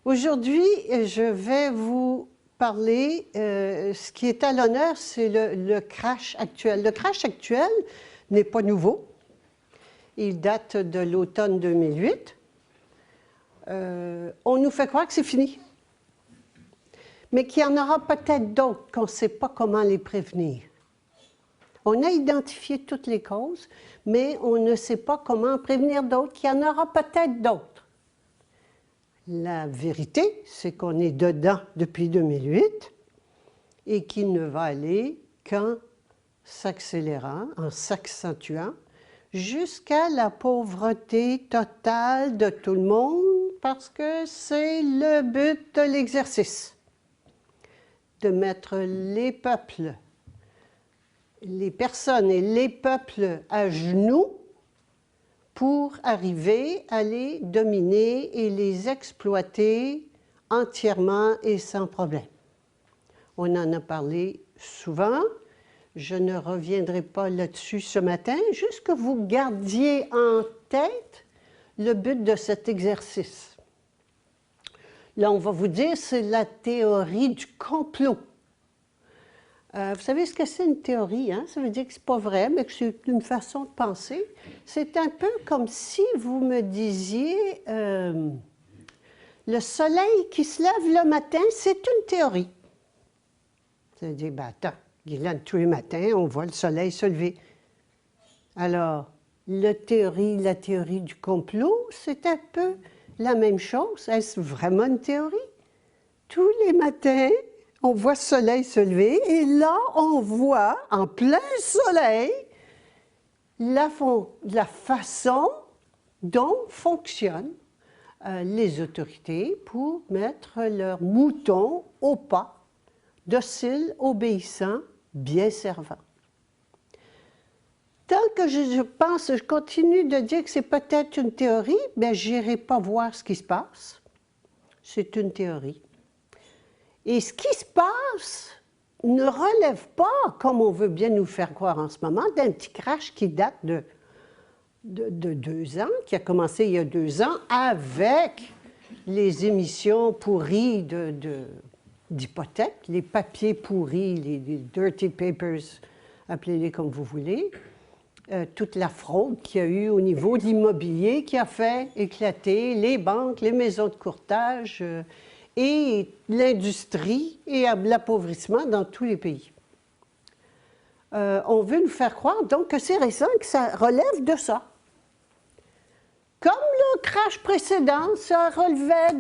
Aujourd'hui, je vais vous parler, ce qui est à l'honneur, c'est le crash actuel. Le crash actuel n'est pas nouveau. Il date de l'automne 2008. On nous fait croire que c'est fini. Mais qu'il y en aura peut-être d'autres qu'on ne sait pas comment les prévenir. On a identifié toutes les causes, mais on ne sait pas comment prévenir d'autres, qu'il y en aura peut-être d'autres. La vérité, c'est qu'on est dedans depuis 2008 et qu'il ne va aller qu'en s'accélérant, en s'accentuant, jusqu'à la pauvreté totale de tout le monde, parce que c'est le but de l'exercice, de mettre les peuples, les personnes et les peuples à genoux pour arriver à les dominer et les exploiter entièrement et sans problème. On en a parlé souvent, je ne reviendrai pas là-dessus ce matin, juste que vous gardiez en tête le but de cet exercice. Là, on va vous dire, c'est la théorie du complot. Vous savez ce que c'est une théorie, hein? Ça veut dire que c'est pas vrai, mais que c'est une façon de penser. C'est un peu comme si vous me disiez le soleil qui se lève le matin, c'est une théorie. Ça veut dire, ben attends, Guylaine, tous les matins, on voit le soleil se lever. Alors, la théorie du complot, c'est un peu la même chose. Est-ce vraiment une théorie? Tous les matins, on voit le soleil se lever et là, on voit en plein soleil la façon dont fonctionnent les autorités pour mettre leurs moutons au pas, dociles, obéissants, bien servants. Tant que je continue de dire que c'est peut-être une théorie, bien, je n'irai pas voir ce qui se passe. C'est une théorie. Et ce qui se passe ne relève pas, comme on veut bien nous faire croire en ce moment, d'un petit crash qui date de 2 ans, qui a commencé il y a 2 ans, avec les émissions pourries d'hypothèques, les papiers pourris, les dirty papers, appelez-les comme vous voulez, toute la fraude qu'il y a eu au niveau de l'immobilier qui a fait éclater les banques, les maisons de courtage, et l'industrie et l'appauvrissement dans tous les pays. On veut nous faire croire donc que c'est récent, que ça relève de ça. Comme le crash précédent, ça relevait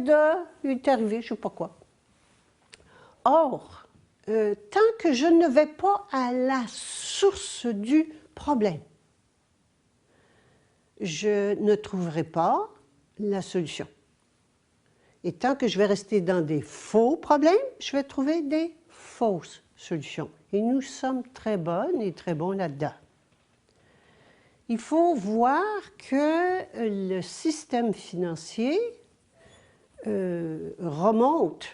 il est arrivé, je ne sais pas quoi. Or, tant que je ne vais pas à la source du problème, je ne trouverai pas la solution. Et tant que je vais rester dans des faux problèmes, je vais trouver des fausses solutions. Et nous sommes très bonnes et très bons là-dedans. Il faut voir que le système financier remonte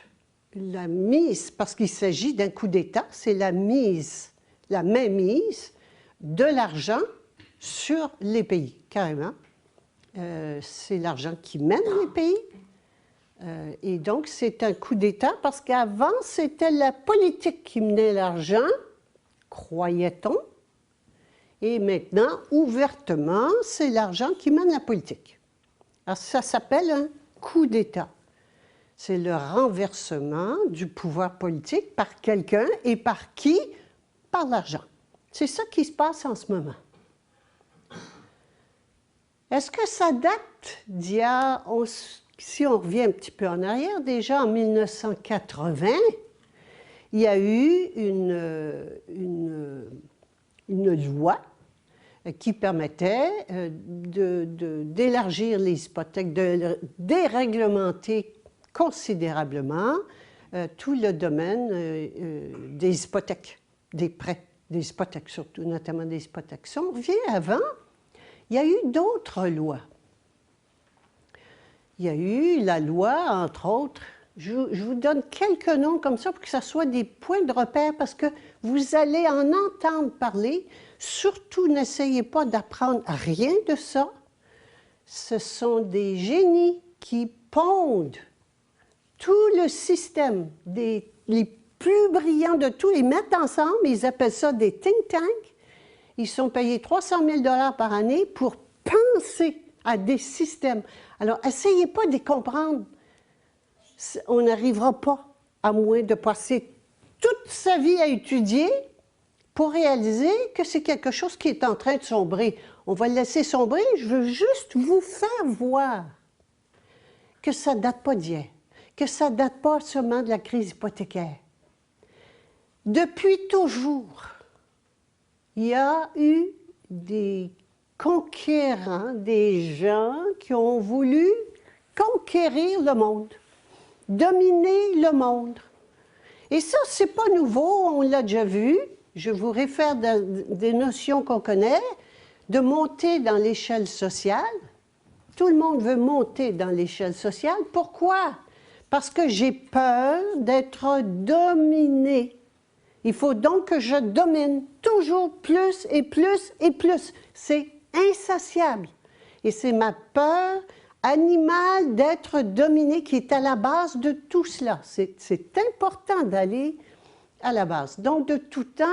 la mise, parce qu'il s'agit d'un coup d'État, c'est la mainmise de l'argent sur les pays, carrément. C'est l'argent qui mène les pays. Et donc, c'est un coup d'État parce qu'avant, c'était la politique qui menait l'argent, croyait-on, et maintenant, ouvertement, c'est l'argent qui mène la politique. Alors, ça s'appelle un coup d'État. C'est le renversement du pouvoir politique par quelqu'un et par qui? Par l'argent. C'est ça qui se passe en ce moment. Est-ce que ça date d'il y a... Si on revient un petit peu en arrière, déjà en 1980, il y a eu une loi qui permettait d'élargir les hypothèques, de déréglementer considérablement tout le domaine des hypothèques, des prêts, des hypothèques surtout, notamment des hypothèques. Si on revient avant, il y a eu d'autres lois. Il y a eu la loi, entre autres, je vous donne quelques noms comme ça pour que ça soit des points de repère parce que vous allez en entendre parler. Surtout, n'essayez pas d'apprendre rien de ça. Ce sont des génies qui pondent tout le système, les plus brillants de tous, ils mettent ensemble, ils appellent ça des think tanks. Ils sont payés 300 000 $ par année pour penser à des systèmes. Alors, essayez pas de les comprendre. On n'arrivera pas, à moins de passer toute sa vie à étudier pour réaliser que c'est quelque chose qui est en train de sombrer. On va le laisser sombrer, je veux juste vous faire voir que ça ne date pas d'hier, que ça ne date pas seulement de la crise hypothécaire. Depuis toujours, il y a eu des conquérants, des gens qui ont voulu conquérir le monde, dominer le monde. Et ça, c'est pas nouveau, on l'a déjà vu. Je vous réfère des notions qu'on connaît, de monter dans l'échelle sociale. Tout le monde veut monter dans l'échelle sociale. Pourquoi? Parce que j'ai peur d'être dominé. Il faut donc que je domine toujours plus et plus et plus. C'est insatiable. Et c'est ma peur animale d'être dominé qui est à la base de tout cela. C'est important d'aller à la base. Donc, de tout temps,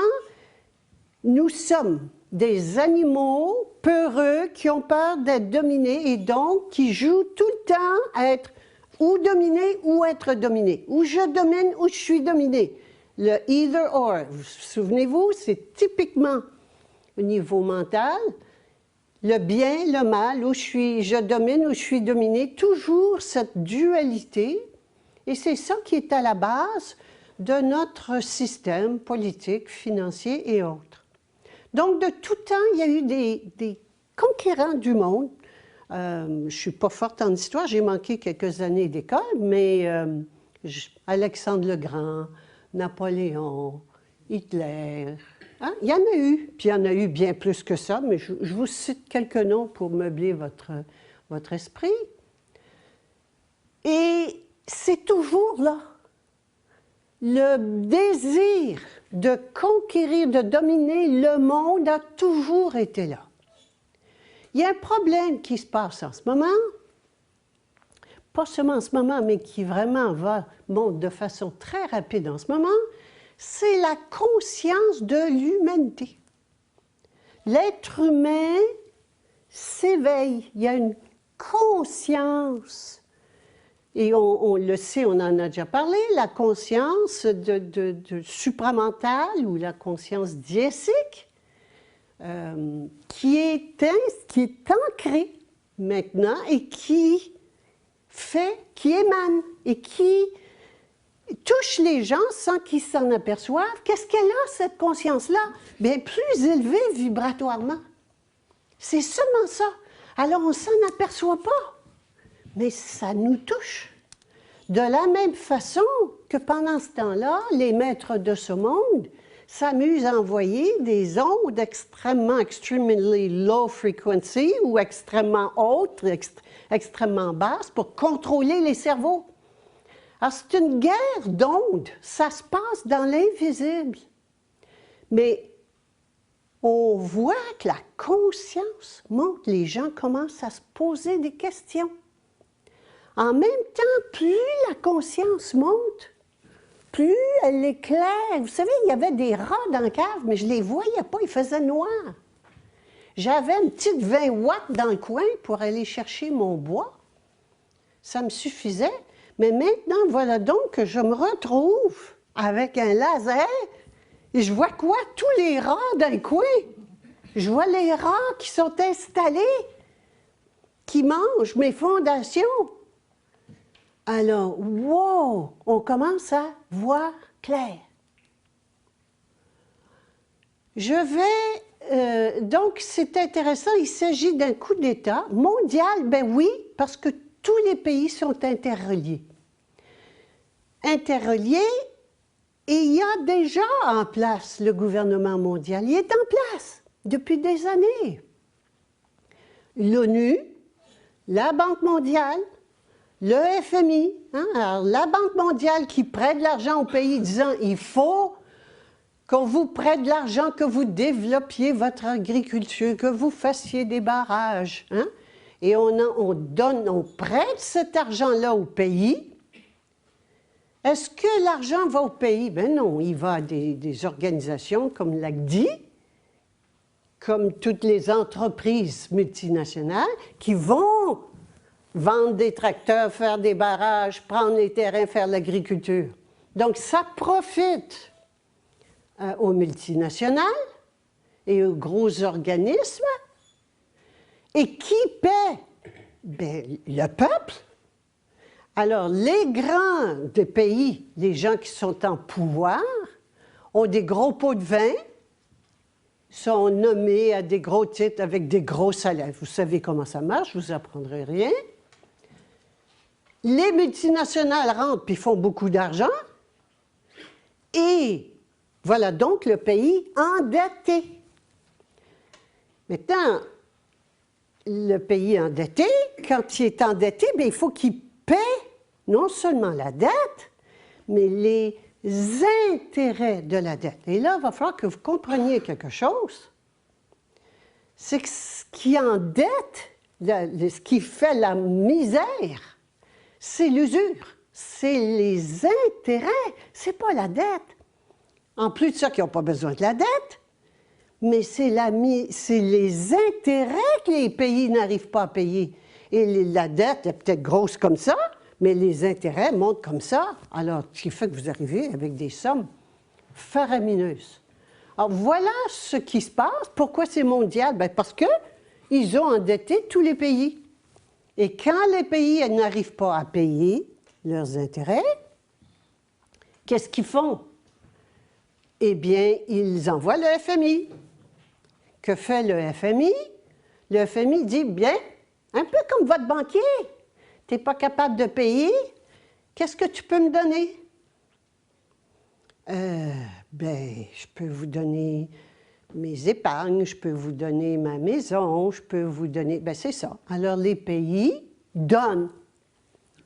nous sommes des animaux peureux qui ont peur d'être dominés et donc qui jouent tout le temps à être ou dominé ou être dominé. Ou je domine ou je suis dominé. Le either or, souvenez-vous, c'est typiquement au niveau mental, le bien, le mal, où je domine ou je suis dominé, toujours cette dualité, et c'est ça qui est à la base de notre système politique, financier et autres. Donc, de tout temps, il y a eu des conquérants du monde. Je ne suis pas forte en histoire, j'ai manqué quelques années d'école, mais Alexandre le Grand, Napoléon, Hitler, hein? Il y en a eu, puis il y en a eu bien plus que ça, mais je vous cite quelques noms pour meubler votre esprit. Et c'est toujours là. Le désir de conquérir, de dominer le monde a toujours été là. Il y a un problème qui se passe en ce moment, pas seulement en ce moment, mais qui vraiment monte de façon très rapide en ce moment, c'est la conscience de l'humanité. L'être humain s'éveille, il y a une conscience. Et on le sait, on en a déjà parlé, la conscience de supramentale ou la conscience diésique qui est ancrée maintenant et qui émane et qui touche les gens sans qu'ils s'en aperçoivent. Qu'est-ce qu'elle a, cette conscience-là? Bien, plus élevée vibratoirement. C'est seulement ça. Alors, on ne s'en aperçoit pas, mais ça nous touche. De la même façon que pendant ce temps-là, les maîtres de ce monde s'amusent à envoyer des ondes extremely low frequency ou extrêmement hautes, extrêmement basses pour contrôler les cerveaux. Alors, c'est une guerre d'ondes, ça se passe dans l'invisible. Mais on voit que la conscience monte, les gens commencent à se poser des questions. En même temps, plus la conscience monte, plus elle éclaire. Vous savez, il y avait des rats dans la cave, mais je ne les voyais pas, il faisait noir. J'avais une petite 20 watts dans le coin pour aller chercher mon bois. Ça me suffisait. Mais maintenant, voilà donc que je me retrouve avec un laser et je vois quoi? Tous les rats dans le coin. Je vois les rats qui sont installés, qui mangent mes fondations. Alors, wow! On commence à voir clair. Donc, c'est intéressant, il s'agit d'un coup d'État mondial, ben oui, parce que tous les pays sont interreliés. Interreliés, et il y a déjà en place le gouvernement mondial. Il est en place depuis des années. L'ONU, la Banque mondiale, le FMI, hein? Alors, la Banque mondiale qui prête de l'argent aux pays disant « il faut qu'on vous prête de l'argent, que vous développiez votre agriculture, que vous fassiez des barrages. Hein? » Et on prête cet argent-là aux pays Est-ce que l'argent va au pays? Ben non, il va à des organisations comme l'ACDI, comme toutes les entreprises multinationales qui vont vendre des tracteurs, faire des barrages, prendre les terrains, faire l'agriculture. Donc, ça profite aux multinationales et aux gros organismes. Et qui paie? Bien, le peuple. Alors, les grands des pays, les gens qui sont en pouvoir, ont des gros pots de vin, sont nommés à des gros titres avec des gros salaires. Vous savez comment ça marche, je ne vous apprendrai rien. Les multinationales rentrent puis font beaucoup d'argent. Et voilà donc le pays endetté. Maintenant, le pays endetté, quand il est endetté, bien, il faut qu'il paie non seulement la dette, mais les intérêts de la dette. Et là, il va falloir que vous compreniez quelque chose. C'est que ce qui endette, ce qui fait la misère, c'est l'usure, c'est les intérêts, c'est pas la dette. En plus de ça, qui n'ont pas besoin de la dette, mais c'est les intérêts que les pays n'arrivent pas à payer. Et la dette est peut-être grosse comme ça, mais les intérêts montent comme ça. Alors, ce qui fait que vous arrivez avec des sommes faramineuses. Alors, voilà ce qui se passe. Pourquoi c'est mondial? Bien, parce qu'ils ont endetté tous les pays. Et quand les pays n'arrivent pas à payer leurs intérêts, qu'est-ce qu'ils font? Eh bien, ils envoient le FMI. Que fait le FMI? Le FMI dit, bien, un peu comme votre banquier, tu n'es pas capable de payer, qu'est-ce que tu peux me donner? Ben, je peux vous donner mes épargnes, je peux vous donner ma maison, je peux vous donner... Ben, c'est ça. Alors, les pays donnent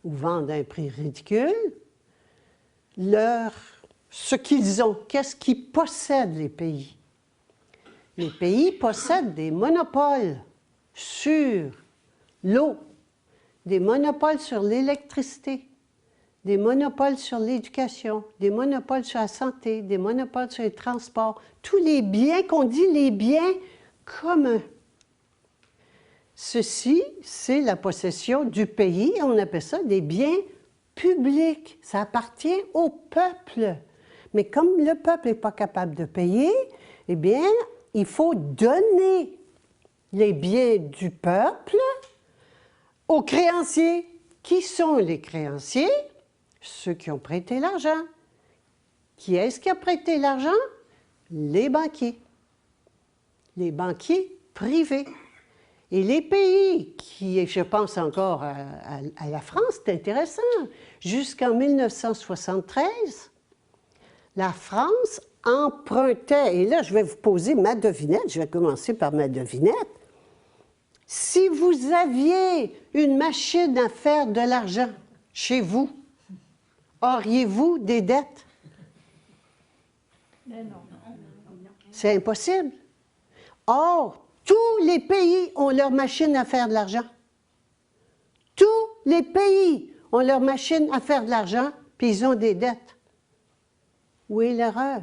ou vendent à un prix ridicule ce qu'ils ont. Qu'est-ce qu'ils possèdent, les pays? Les pays possèdent des monopoles sur l'eau, des monopoles sur l'électricité, des monopoles sur l'éducation, des monopoles sur la santé, des monopoles sur les transports, tous les biens qu'on dit les biens communs. Ceci, c'est la possession du pays, on appelle ça des biens publics. Ça appartient au peuple. Mais comme le peuple n'est pas capable de payer, eh bien, il faut donner les biens du peuple aux créanciers. Qui sont les créanciers? Ceux qui ont prêté l'argent. Qui est-ce qui a prêté l'argent? Les banquiers. Les banquiers privés. Et les pays qui, je pense encore à la France, c'est intéressant, jusqu'en 1973, la France empruntait, et là je vais vous poser ma devinette, je vais commencer par ma devinette. Si vous aviez une machine à faire de l'argent chez vous, auriez-vous des dettes? Non. C'est impossible. Or, tous les pays ont leur machine à faire de l'argent. Tous les pays ont leur machine à faire de l'argent, puis ils ont des dettes. Où est l'erreur?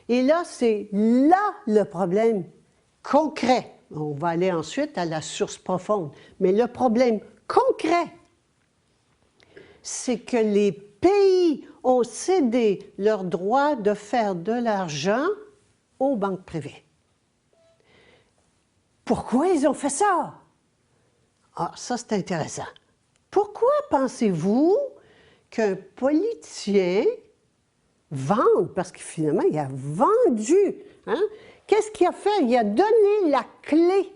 Et là, c'est là le problème concret. On va aller ensuite à la source profonde. Mais le problème concret, c'est que les pays ont cédé leur droit de faire de l'argent aux banques privées. Pourquoi ils ont fait ça? Ah, ça, c'est intéressant. Pourquoi pensez-vous qu'un politicien vende? Parce que finalement, il a vendu. Hein? Qu'est-ce qu'il a fait? Il a donné la clé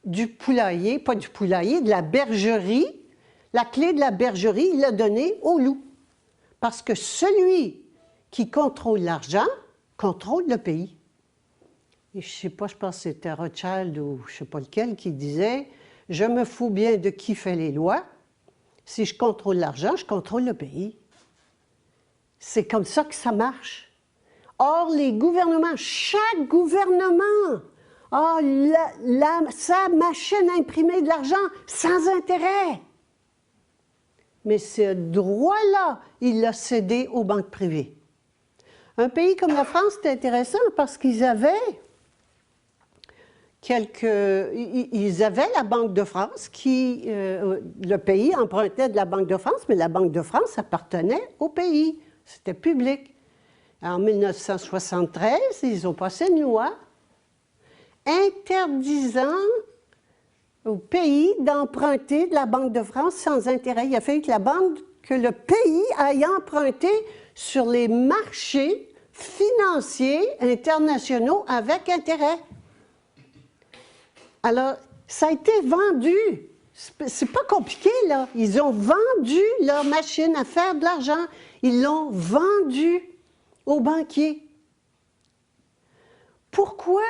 du poulailler, pas du poulailler, de la bergerie. La clé de la bergerie, il l'a donnée au loup. Parce que celui qui contrôle l'argent contrôle le pays. Et je ne sais pas, je pense que c'était Rothschild ou je ne sais pas lequel qui disait « Je me fous bien de qui fait les lois. Si je contrôle l'argent, je contrôle le pays. » C'est comme ça que ça marche. Or, les gouvernements, chaque gouvernement a sa machine à imprimer de l'argent sans intérêt. mais ce droit-là, il l'a cédé aux banques privées. Un pays comme la France, c'est intéressant parce qu'ils avaient la Banque de France, le pays empruntait de la Banque de France, mais la Banque de France appartenait au pays, c'était public. En 1973, ils ont passé une loi interdisant au pays d'emprunter de la Banque de France sans intérêt. Il a fallu que le pays aille emprunter sur les marchés financiers internationaux avec intérêt. Alors, ça a été vendu. C'est pas compliqué, là. Ils ont vendu leur machine à faire de l'argent. Ils l'ont vendu aux banquiers. Pourquoi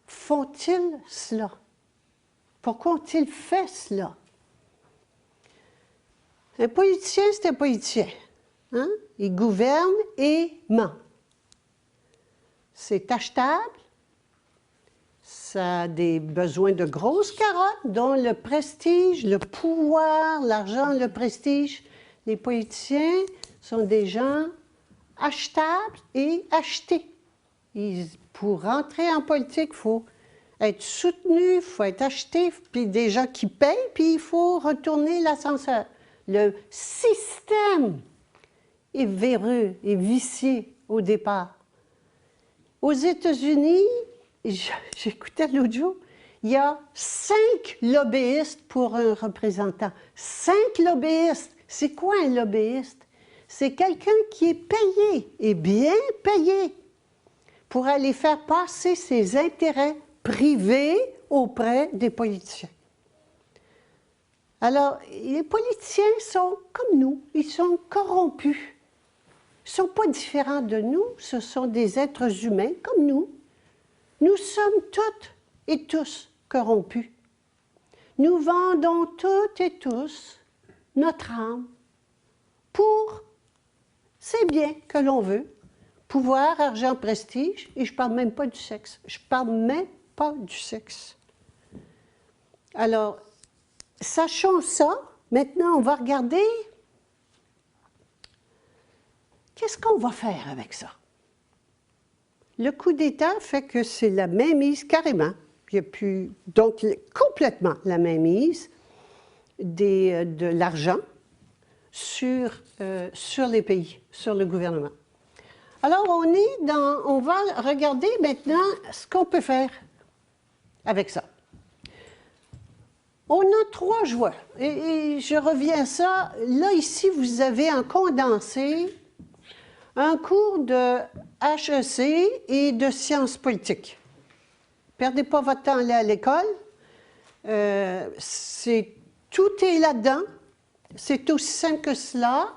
font-ils cela? Pourquoi ont-ils fait cela? Un politicien, c'est un politicien. Hein? Il gouverne et ment. C'est achetable. Ça a des besoins de grosses carottes, dont le prestige, le pouvoir, l'argent, le prestige. Les politiciens sont des gens achetables et achetés. Pour rentrer en politique, il faut être soutenu, il faut être acheté, puis des gens qui payent, puis il faut retourner l'ascenseur. Le système est véreux et vicié au départ. Aux États-Unis, j'écoutais l'autre jour, il y a 5 lobbyistes pour un représentant. 5 lobbyistes. C'est quoi un lobbyiste? C'est quelqu'un qui est payé, et bien payé, pour aller faire passer ses intérêts privés auprès des politiciens. Alors, les politiciens sont comme nous, ils sont corrompus. Ils ne sont pas différents de nous, ce sont des êtres humains comme nous. Nous sommes toutes et tous corrompus. Nous vendons toutes et tous notre âme pour ces biens que l'on veut. Pouvoir, argent, prestige, et je ne parle même pas du sexe. Je ne parle même pas du sexe. Alors, sachons ça. Maintenant, on va regarder qu'est-ce qu'on va faire avec ça. Le coup d'État fait que c'est la mainmise carrément. Il n'y a plus, donc, complètement la mainmise de l'argent sur les pays, sur le gouvernement. Alors, on va regarder maintenant ce qu'on peut faire avec ça. On a 3 joies, et je reviens à ça. Là, ici, vous avez en condensé un cours de HEC et de sciences politiques. Perdez pas votre temps à aller à l'école. Tout est là-dedans. C'est aussi simple que cela.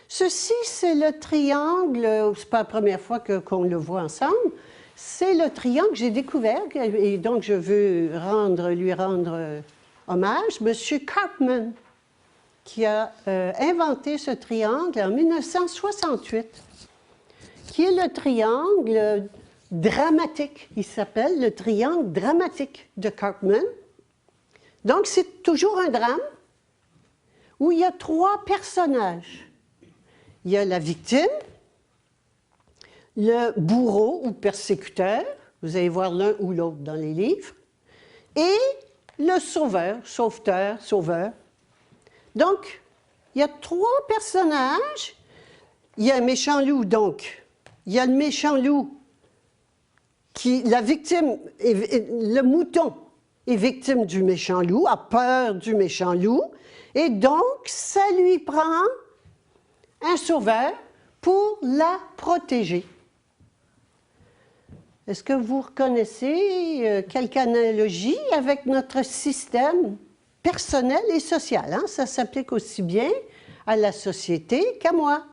Ceci, c'est le triangle, c'est pas la première fois qu'on le voit ensemble, c'est le triangle que j'ai découvert, et donc je veux lui rendre hommage, M. Karpman, qui a inventé ce triangle en 1968, qui est le triangle dramatique. Il s'appelle le triangle dramatique de Karpman. Donc, c'est toujours un drame où il y a 3 personnages. Il y a la victime, le bourreau ou persécuteur, vous allez voir l'un ou l'autre dans les livres, et le sauveur, sauveteur, sauveur. Donc, il y a 3 personnages. Il y a un méchant loup, donc. Il y a le méchant loup, la victime, le mouton est victime du méchant loup, a peur du méchant loup, et donc, ça lui prend un sauveur pour la protéger. Est-ce que vous reconnaissez quelque analogie avec notre système personnel et social? Hein? Ça s'applique aussi bien à la société qu'à moi.